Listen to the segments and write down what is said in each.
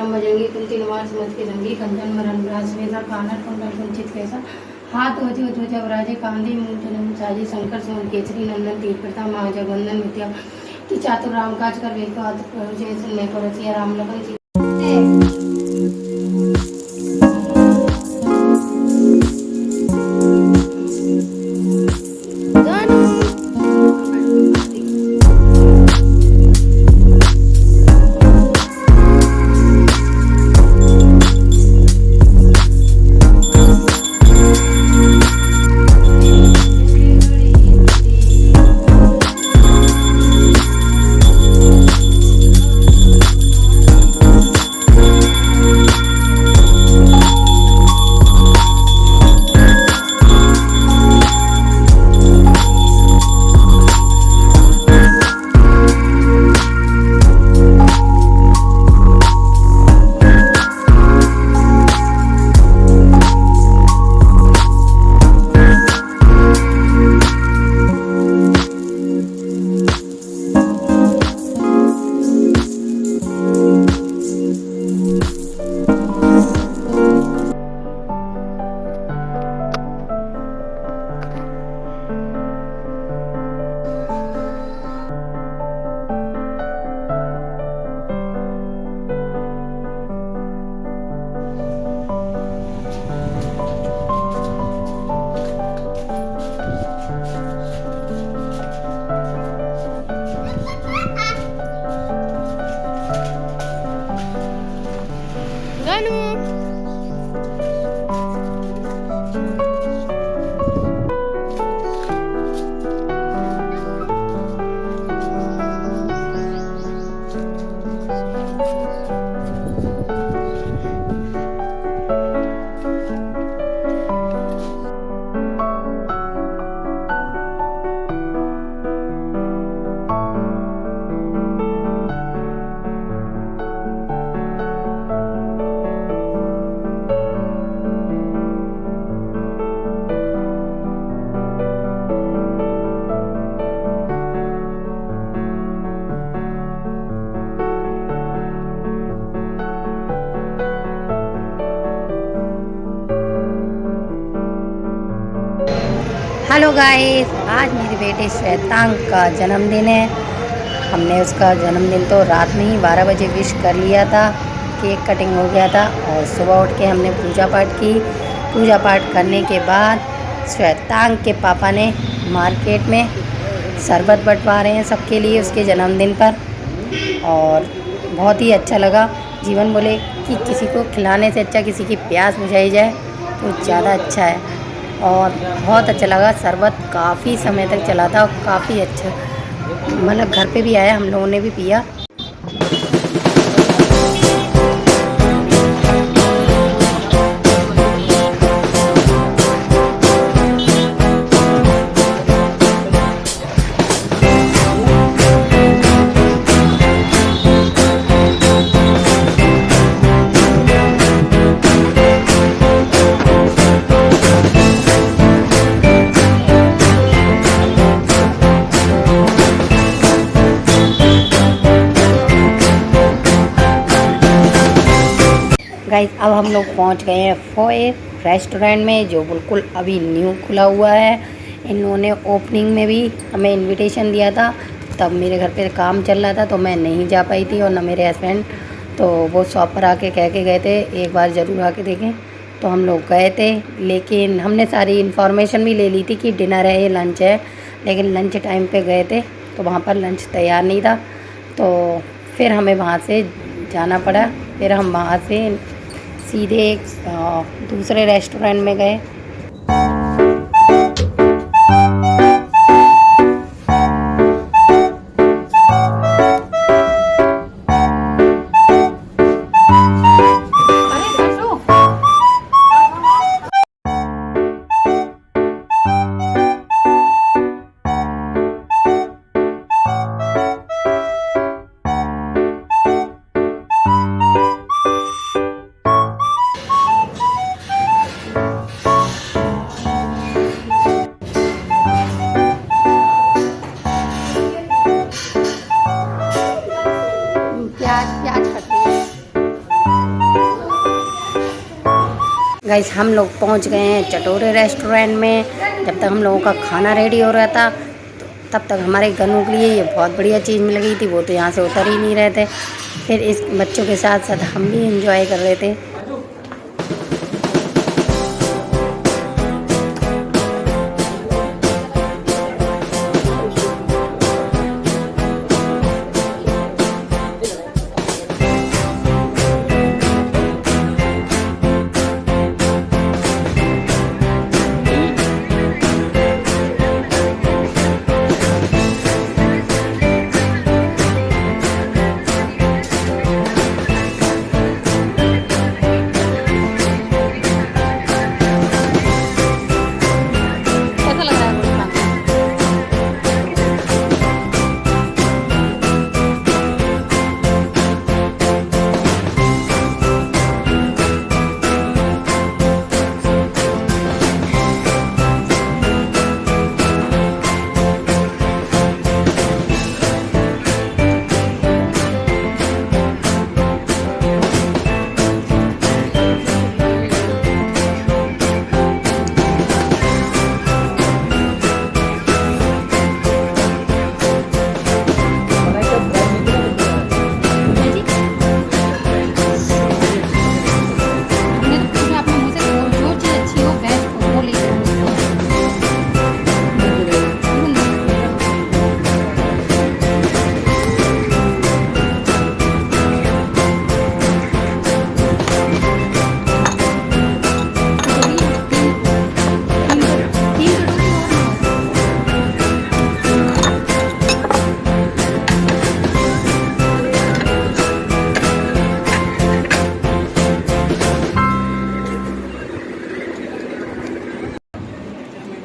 तारम भजंगी कुंती निवास मत के जंगी कंचन मरण विराज वेदा कानन कुंडल कुंचित कैसा हाथ वजो ध्वज अवराजे कांधे मूठ नम साजे शंकर सुमन केसरी नंदन तीर प्रताप महाजगवंदन विद्या कि चातुर राम काज कर वेद जय सुनने को रसिया राम लखन हेलो गाइस, आज मेरे बेटे श्वेतांग का जन्मदिन है। हमने उसका जन्मदिन तो रात में ही 12 बजे विश कर लिया था। केक कटिंग हो गया था और सुबह उठ के हमने पूजा पाठ की। पूजा पाठ करने के बाद श्वेतांग के पापा ने मार्केट में शरबत बंटवा रहे हैं सबके लिए उसके जन्मदिन पर, और बहुत ही अच्छा लगा। जीवन बोले कि किसी को खिलाने से अच्छा किसी की प्यास बुझाई जाए तो ज़्यादा अच्छा है, और बहुत अच्छा लगा। शरबत काफ़ी समय तक चला था और काफ़ी अच्छा, मतलब घर पे भी आया, हम लोगों ने भी पिया। गाइस, अब हम लोग पहुंच गए हैं फोए रेस्टोरेंट में, जो बिल्कुल अभी न्यू खुला हुआ है। इन्होंने ओपनिंग में भी हमें इनविटेशन दिया था, तब मेरे घर पे काम चल रहा था तो मैं नहीं जा पाई थी, और ना मेरे हस्बैंड, तो वो शॉप पर आके कह के गए थे एक बार ज़रूर आके देखें। तो हम लोग गए थे, लेकिन हमने सारी इन्फॉर्मेशन भी ले ली थी कि डिनर है या लंच है, लेकिन लंच टाइम पे गए थे तो वहाँ पर लंच तैयार नहीं था, तो फिर हमें वहाँ से जाना पड़ा। फिर हम वहाँ से सीधे एक दूसरे रेस्टोरेंट में गए। गाइस हम लोग पहुंच गए हैं चटोरे रेस्टोरेंट में। जब तक हम लोगों का खाना रेडी हो रहा था तब तक हमारे गनू के लिए ये बहुत बढ़िया चीज़ मिल गई थी। वो तो यहाँ से उतर ही नहीं रहे थे। फिर इस बच्चों के साथ साथ हम भी एंजॉय कर रहे थे।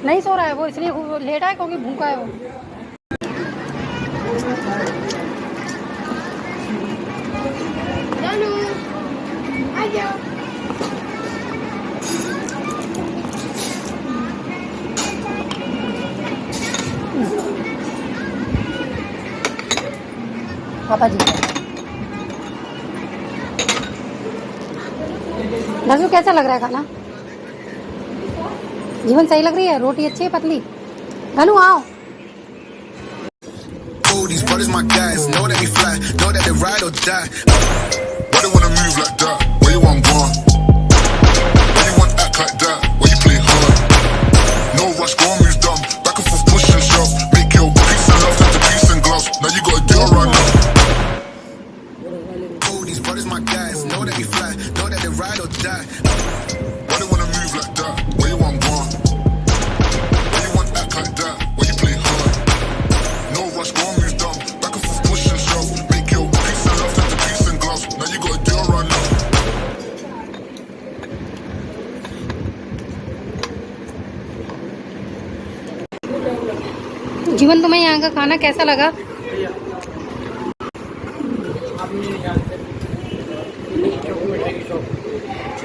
नहीं सो रहा है वो, इसलिए लेटा है क्योंकि भूखा है वो। पापा जी नजू कैसा लग रहा है खाना? जीवन सही लग रही है? रोटी अच्छी है पतली? घनू आओ। These brothers my guys, know that they fly, know that they ride or die. Why they wanna move like that? Where you want gone? Why you want act like that? Why you play hard? No rush, go and move dumb. Back and forth, push and shove. Make your peace and love turn to peace and gloves. Now you gotta do it right now. These brothers my guys, know that they fly, know that they ride or die. Why they wanna move like that? Where you want gone? Why you want act like that? Why you play hard? No rush, go and move dumb. Back and forth, push and shove. Make your peace and love turn to peace and gloves. Now you gotta do it right now. जीवन तुम्हें यहाँ का खाना कैसा लगा?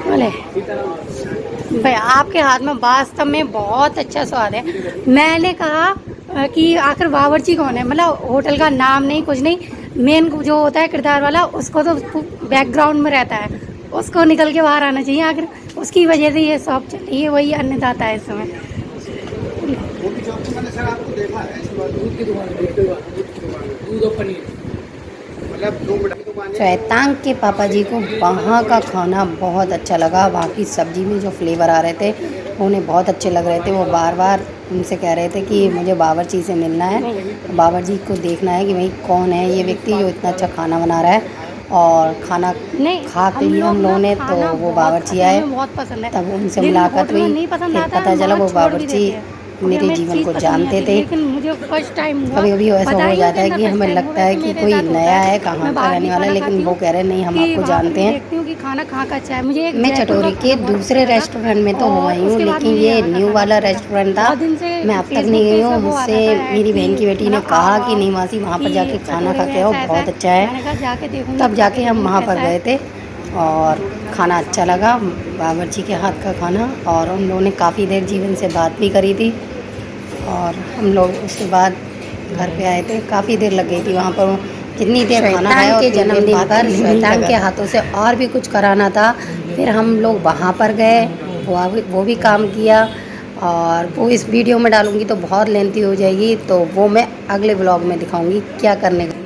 बोले भाई आपके हाथ में वास्तव में बहुत अच्छा स्वाद है। मैंने कहा कि आखिर बावर्ची कौन है, मतलब होटल का नाम नहीं कुछ नहीं, मेन जो होता है किरदार वाला उसको तो बैकग्राउंड में रहता है, उसको निकल के बाहर आना चाहिए। आखिर उसकी वजह से ये शॉप चल रही है, वही अन्नदाता है इस समय। शैतान के पापा जी को वहाँ का खाना बहुत अच्छा लगा। वहाँ की सब्ज़ी में जो फ्लेवर आ रहे थे उन्हें बहुत अच्छे लग रहे थे। वो बार बार उनसे कह रहे थे कि मुझे बावर्ची से मिलना है, बावर्ची को देखना है कि भाई कौन है ये व्यक्ति जो इतना अच्छा खाना बना रहा है। और खाना खा के लिए हम लोगों ने तो वो बावर्ची आए, तब उनसे मुलाकात हुई। फिर पता चला वो बावर्ची मेरे जीवन को जानते थे। कभी कभी ऐसा हो जाता है कि हमें लगता है कि कोई नया है कहाँ का रहने वाला है, लेकिन वो कह रहे नहीं हम आपको जानते हैं। खाना कहाँ का अच्छा है मुझे। मैं चटोरी के दूसरे रेस्टोरेंट में तो हो आई हूँ, लेकिन ये न्यू वाला रेस्टोरेंट था, मैं अब तक नहीं गई हूँ। मुझसे मेरी बहन की बेटी ने कहा कि नहीं मासी वहाँ पर जाके खाना खा के आओ, बहुत अच्छा है। तब जाके हम वहाँ पर गए थे और खाना अच्छा लगा, बावर्ची के हाथ का खाना। और उन लोगों ने काफ़ी देर जीवन से बात भी करी थी और हम लोग उसके बाद घर पे आए थे। काफ़ी देर लग गई थी वहाँ पर, जितनी देर खाना खाया। के जन्मदिन पर शैतान के हाथों से और भी कुछ कराना था। फिर हम लोग वहाँ पर गए वो भी काम किया, और वो इस वीडियो में डालूँगी तो बहुत लेंथी हो जाएगी, तो वो मैं अगले व्लॉग में दिखाऊँगी क्या करने का।